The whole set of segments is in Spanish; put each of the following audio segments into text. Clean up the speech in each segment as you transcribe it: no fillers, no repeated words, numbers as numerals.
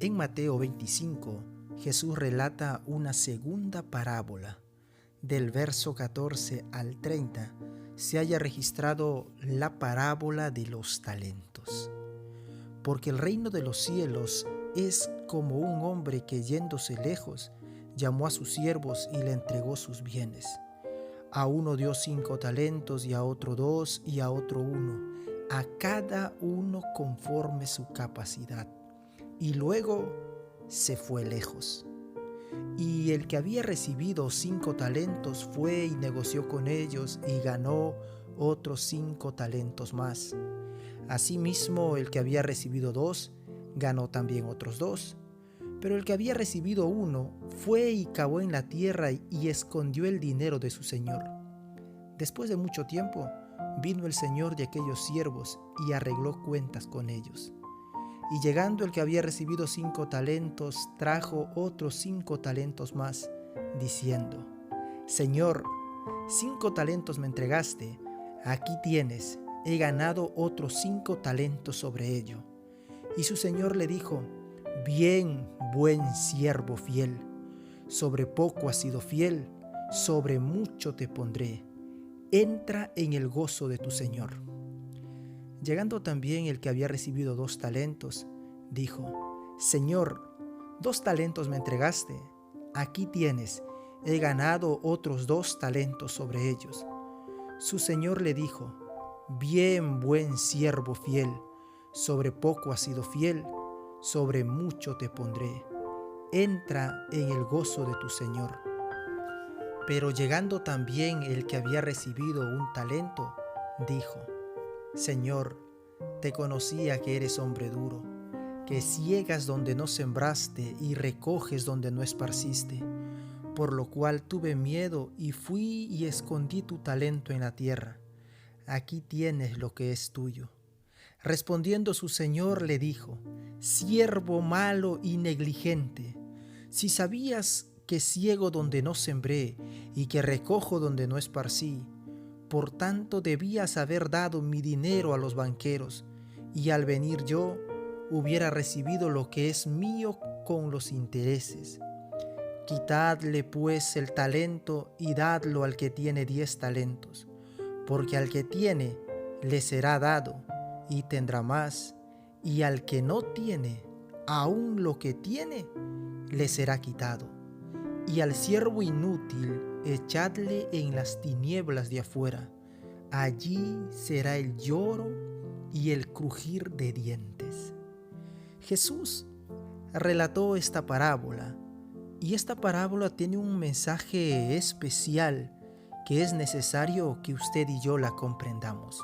En Mateo 25, Jesús relata una segunda parábola. Del verso 14 al 30 se haya registrado la parábola de los talentos. Porque el reino de los cielos es como un hombre que, yéndose lejos, llamó a sus siervos y le entregó sus bienes. A uno dio 5 talentos, y a otro 2, y a otro 1, a cada uno conforme su capacidad. Y luego se fue lejos. Y el que había recibido 5 talentos fue y negoció con ellos y ganó otros 5 talentos más. Asimismo, el que había recibido 2 ganó también otros 2. Pero el que había recibido 1 fue y cavó en la tierra y escondió el dinero de su señor. Después de mucho tiempo, vino el señor de aquellos siervos y arregló cuentas con ellos. Y llegando el que había recibido 5 talentos, trajo otros 5 talentos más, diciendo: Señor, 5 talentos me entregaste, aquí tienes, he ganado otros 5 talentos sobre ello. Y su señor le dijo: Bien, buen siervo fiel, sobre poco has sido fiel, sobre mucho te pondré, entra en el gozo de tu señor. Llegando también el que había recibido 2 talentos, dijo: Señor, 2 talentos me entregaste, aquí tienes, he ganado otros 2 talentos sobre ellos. Su señor le dijo: Bien, buen siervo fiel, sobre poco has sido fiel, sobre mucho te pondré, entra en el gozo de tu señor. Pero llegando también el que había recibido 1 talento, dijo: Señor, te conocía que eres hombre duro, que ciegas donde no sembraste y recoges donde no esparciste, por lo cual tuve miedo y fui y escondí tu talento en la tierra. Aquí tienes lo que es tuyo. Respondiendo su señor le dijo: Siervo malo y negligente, si sabías que ciego donde no sembré y que recojo donde no esparcí, por tanto debías haber dado mi dinero a los banqueros, y al venir yo hubiera recibido lo que es mío con los intereses. Quitadle pues el talento y dadlo al que tiene 10 talentos, porque al que tiene le será dado y tendrá más, y al que no tiene, aun lo que tiene, le será quitado. Y al siervo inútil echadle en las tinieblas de afuera, allí será el lloro y el crujir de dientes. Jesús relató esta parábola, y esta parábola tiene un mensaje especial que es necesario que usted y yo la comprendamos.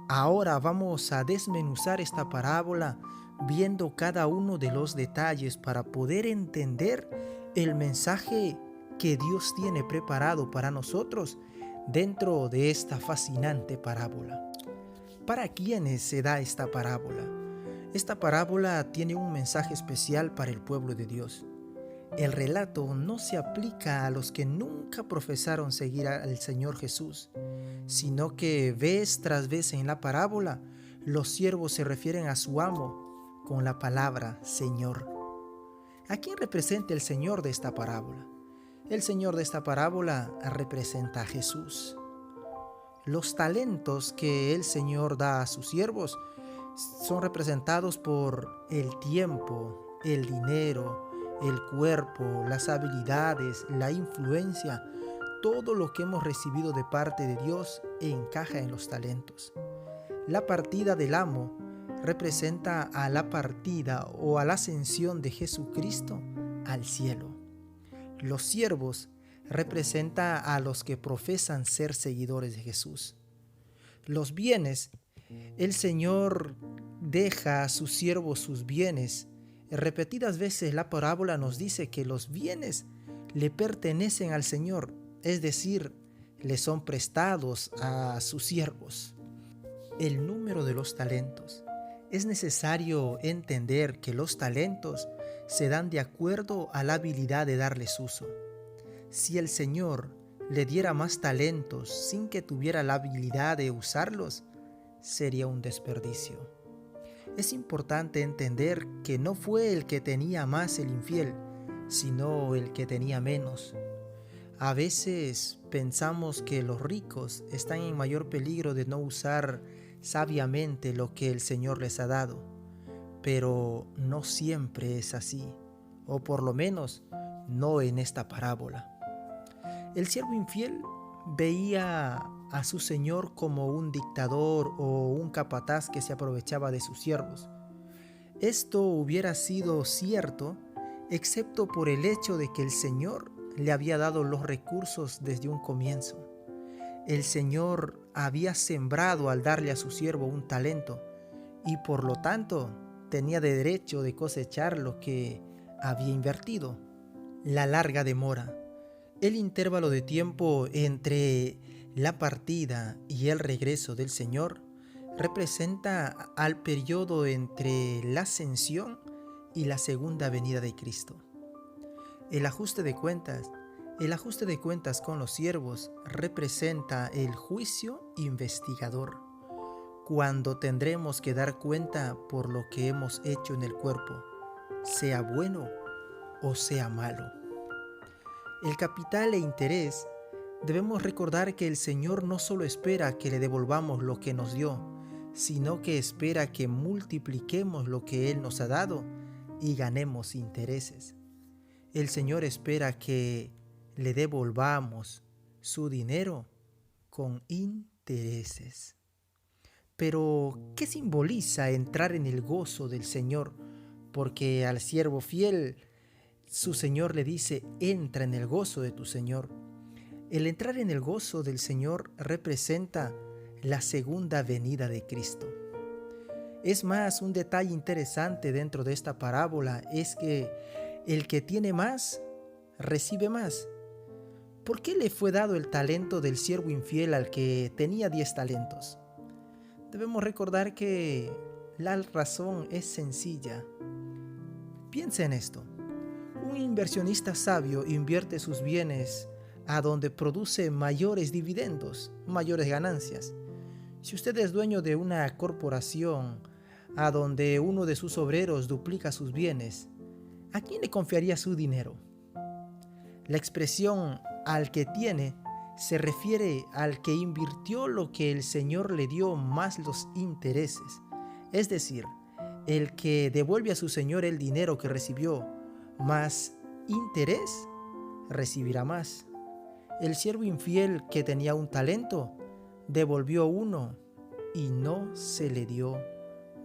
Ahora vamos a desmenuzar esta parábola viendo cada uno de los detalles para poder entender el mensaje que Dios tiene preparado para nosotros dentro de esta fascinante parábola. ¿Para quiénes se da esta parábola? Esta parábola tiene un mensaje especial para el pueblo de Dios. El relato no se aplica a los que nunca profesaron seguir al Señor Jesús, sino que vez tras vez en la parábola los siervos se refieren a su amo con la palabra Señor. ¿A quién representa el Señor de esta parábola? El Señor de esta parábola representa a Jesús. Los talentos que el Señor da a sus siervos son representados por el tiempo, el dinero, el cuerpo, las habilidades, la influencia. Todo lo que hemos recibido de parte de Dios encaja en los talentos. La partida del amo representa a la partida o a la ascensión de Jesucristo al cielo. Los siervos representa a los que profesan ser seguidores de Jesús. Los bienes, el Señor deja a sus siervos sus bienes. Repetidas veces la parábola nos dice que los bienes le pertenecen al Señor, es decir, le son prestados a sus siervos. El número de los talentos. Es necesario entender que los talentos se dan de acuerdo a la habilidad de darles uso. Si el Señor le diera más talentos sin que tuviera la habilidad de usarlos, sería un desperdicio. Es importante entender que no fue el que tenía más el infiel, sino el que tenía menos. A veces pensamos que los ricos están en mayor peligro de no usar sabiamente lo que el Señor les ha dado, pero no siempre es así, o por lo menos no en esta parábola. El siervo infiel veía a su señor como un dictador o un capataz que se aprovechaba de sus siervos. Esto hubiera sido cierto, excepto por el hecho de que el Señor le había dado los recursos desde un comienzo. El Señor había sembrado al darle a su siervo un talento y por lo tanto tenía derecho de cosechar lo que había invertido. La larga demora, el intervalo de tiempo entre la partida y el regreso del Señor representa al periodo entre la ascensión y la segunda venida de Cristo. El ajuste de cuentas con los siervos representa el juicio investigador, cuando tendremos que dar cuenta por lo que hemos hecho en el cuerpo, sea bueno o sea malo. El capital e interés, debemos recordar que el Señor no solo espera que le devolvamos lo que nos dio, sino que espera que multipliquemos lo que Él nos ha dado y ganemos intereses. El Señor espera que le devolvamos su dinero con intereses. Pero, ¿qué simboliza entrar en el gozo del Señor? Porque al siervo fiel, su Señor le dice, entra en el gozo de tu Señor. El entrar en el gozo del Señor representa la segunda venida de Cristo. Es más, un detalle interesante dentro de esta parábola es que el que tiene más, recibe más. ¿Por qué le fue dado el talento del siervo infiel al que tenía 10 talentos? Debemos recordar que la razón es sencilla. Piensa en esto. Un inversionista sabio invierte sus bienes a donde produce mayores dividendos, mayores ganancias. Si usted es dueño de una corporación a donde uno de sus obreros duplica sus bienes, ¿a quién le confiaría su dinero? La expresión al que tiene se refiere al que invirtió lo que el Señor le dio más los intereses. Es decir, el que devuelve a su Señor el dinero que recibió más interés, recibirá más. El siervo infiel que tenía un talento, devolvió uno y no se le dio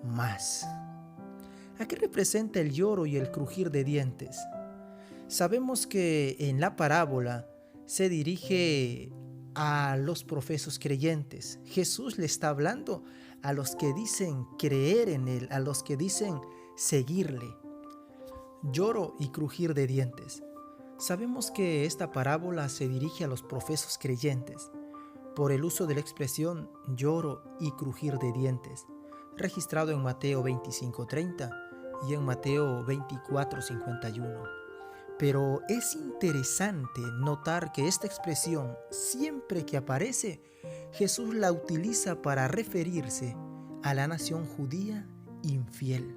más. ¿A qué representa el lloro y el crujir de dientes? Sabemos que en la parábola se dirige a los profesos creyentes. Jesús le está hablando a los que dicen creer en Él, a los que dicen seguirle. Lloro y crujir de dientes. Sabemos que esta parábola se dirige a los profesos creyentes por el uso de la expresión lloro y crujir de dientes, registrado en Mateo 25:30 y en Mateo 24:51. Pero es interesante notar que esta expresión, siempre que aparece, Jesús la utiliza para referirse a la nación judía infiel.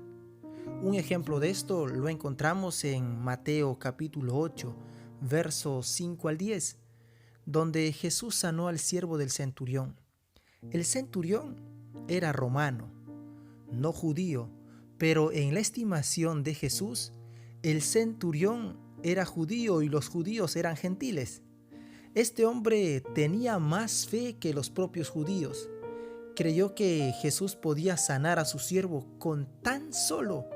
Un ejemplo de esto lo encontramos en Mateo capítulo 8, versos 5 al 10, donde Jesús sanó al siervo del centurión. El centurión era romano, no judío, pero en la estimación de Jesús, el centurión era judío y los judíos eran gentiles. Este hombre tenía más fe que los propios judíos. Creyó que Jesús podía sanar a su siervo con tan solo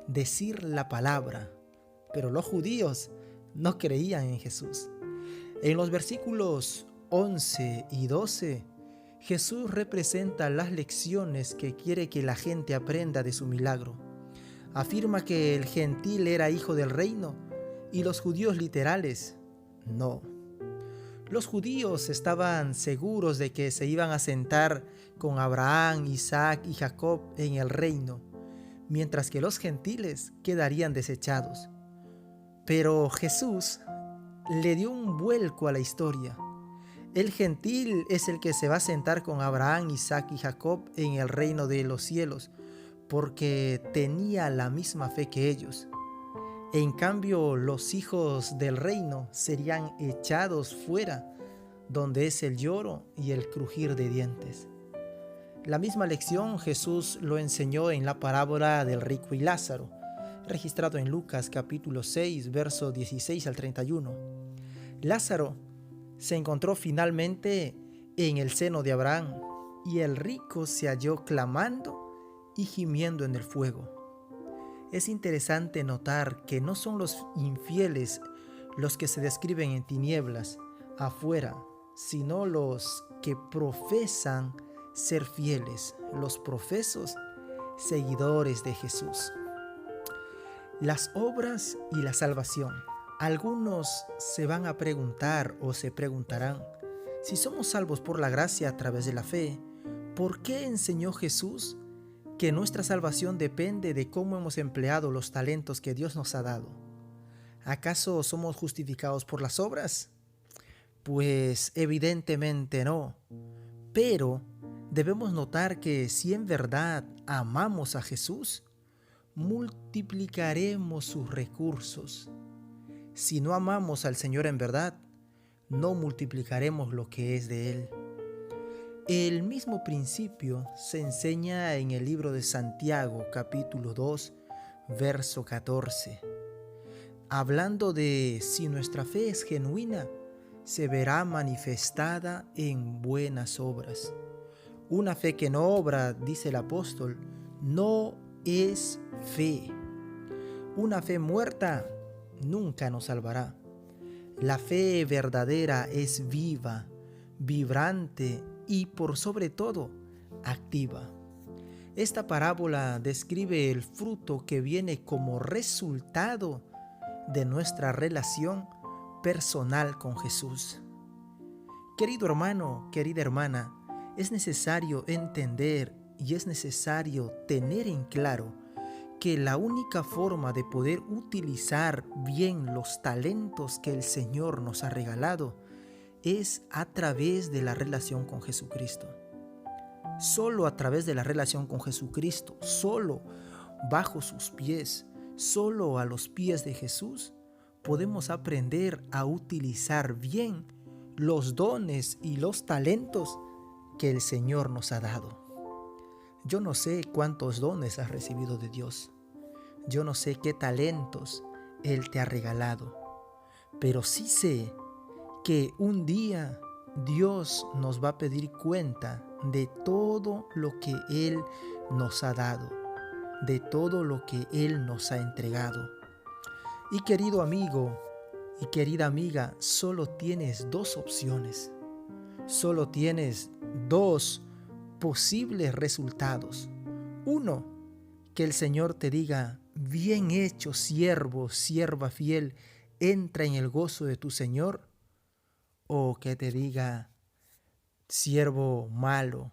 decir la palabra, pero los judíos no creían en Jesús. En los versículos 11 y 12, Jesús representa las lecciones que quiere que la gente aprenda de su milagro. Afirma que el gentil era hijo del reino y los judíos literales no. Los judíos estaban seguros de que se iban a sentar con Abraham, Isaac y Jacob en el reino, mientras que los gentiles quedarían desechados. Pero Jesús le dio un vuelco a la historia. El gentil es el que se va a sentar con Abraham, Isaac y Jacob en el reino de los cielos, porque tenía la misma fe que ellos. En cambio, los hijos del reino serían echados fuera, donde es el lloro y el crujir de dientes. La misma lección Jesús lo enseñó en la parábola del rico y Lázaro, registrado en Lucas capítulo 6, versos 16 al 31. Lázaro se encontró finalmente en el seno de Abraham y el rico se halló clamando y gimiendo en el fuego. Es interesante notar que no son los infieles los que se describen en tinieblas afuera, sino los que profesan ser fieles, los profesos seguidores de Jesús. Las obras y la salvación. Algunos se van a preguntar o se preguntarán, si somos salvos por la gracia a través de la fe, ¿por qué enseñó Jesús que nuestra salvación depende de cómo hemos empleado los talentos que Dios nos ha dado? ¿Acaso somos justificados por las obras? Pues evidentemente no, pero debemos notar que si en verdad amamos a Jesús, multiplicaremos sus recursos. Si no amamos al Señor en verdad, no multiplicaremos lo que es de Él. El mismo principio se enseña en el libro de Santiago, capítulo 2, verso 14. Hablando de si nuestra fe es genuina, se verá manifestada en buenas obras. Una fe que no obra, dice el apóstol, no es fe. Una fe muerta nunca nos salvará. La fe verdadera es viva, vibrante y por sobre todo activa. Esta parábola describe el fruto que viene como resultado de nuestra relación personal con Jesús. Querido hermano, querida hermana, es necesario entender y es necesario tener en claro que la única forma de poder utilizar bien los talentos que el Señor nos ha regalado es a través de la relación con Jesucristo. Solo a través de la relación con Jesucristo, solo bajo sus pies, solo a los pies de Jesús, podemos aprender a utilizar bien los dones y los talentos que el Señor nos ha dado. Yo no sé cuántos dones has recibido de Dios. Yo no sé qué talentos Él te ha regalado. Pero sí sé que un día Dios nos va a pedir cuenta de todo lo que Él nos ha dado, de todo lo que Él nos ha entregado. Y querido amigo y querida amiga, solo tienes dos opciones. Solo tienes dos posibles resultados. Uno, que el Señor te diga, bien hecho, siervo, sierva fiel, entra en el gozo de tu Señor. O que te diga, siervo malo,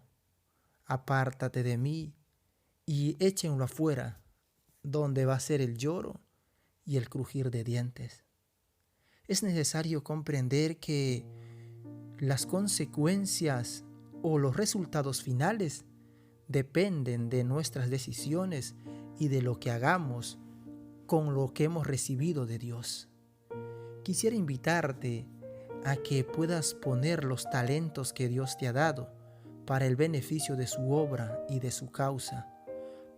apártate de mí y échenlo afuera, donde va a ser el lloro y el crujir de dientes. Es necesario comprender que las consecuencias o los resultados finales dependen de nuestras decisiones y de lo que hagamos con lo que hemos recibido de Dios. Quisiera invitarte a que puedas poner los talentos que Dios te ha dado para el beneficio de su obra y de su causa,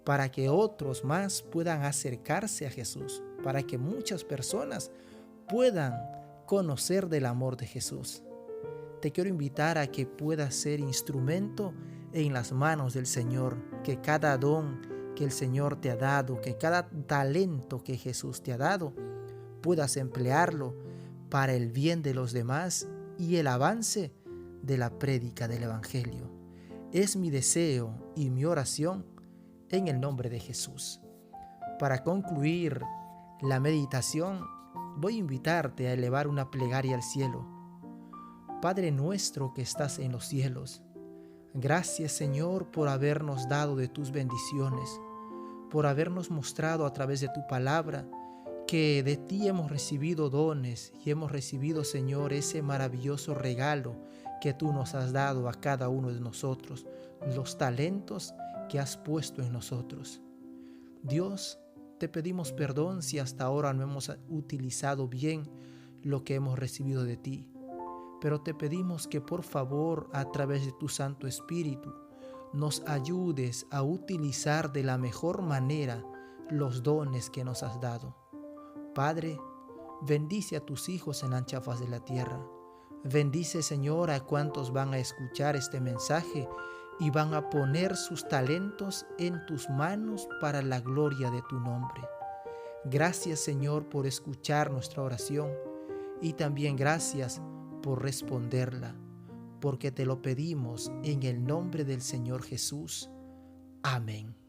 para que otros más puedan acercarse a Jesús, para que muchas personas puedan conocer del amor de Jesús. Te quiero invitar a que puedas ser instrumento en las manos del Señor, que cada don que el Señor te ha dado, que cada talento que Jesús te ha dado, puedas emplearlo para el bien de los demás y el avance de la prédica del Evangelio. Es mi deseo y mi oración en el nombre de Jesús. Para concluir la meditación, voy a invitarte a elevar una plegaria al cielo. Padre nuestro que estás en los cielos, gracias Señor por habernos dado de tus bendiciones, por habernos mostrado a través de tu palabra que de ti hemos recibido dones y hemos recibido, Señor, ese maravilloso regalo que tú nos has dado a cada uno de nosotros, los talentos que has puesto en nosotros. Dios, te pedimos perdón si hasta ahora no hemos utilizado bien lo que hemos recibido de ti, pero te pedimos que por favor, a través de tu Santo Espíritu, nos ayudes a utilizar de la mejor manera los dones que nos has dado. Padre, bendice a tus hijos en ancha faz de la tierra. Bendice, Señor, a cuantos van a escuchar este mensaje y van a poner sus talentos en tus manos para la gloria de tu nombre. Gracias, Señor, por escuchar nuestra oración y también gracias por responderla, porque te lo pedimos en el nombre del Señor Jesús. Amén.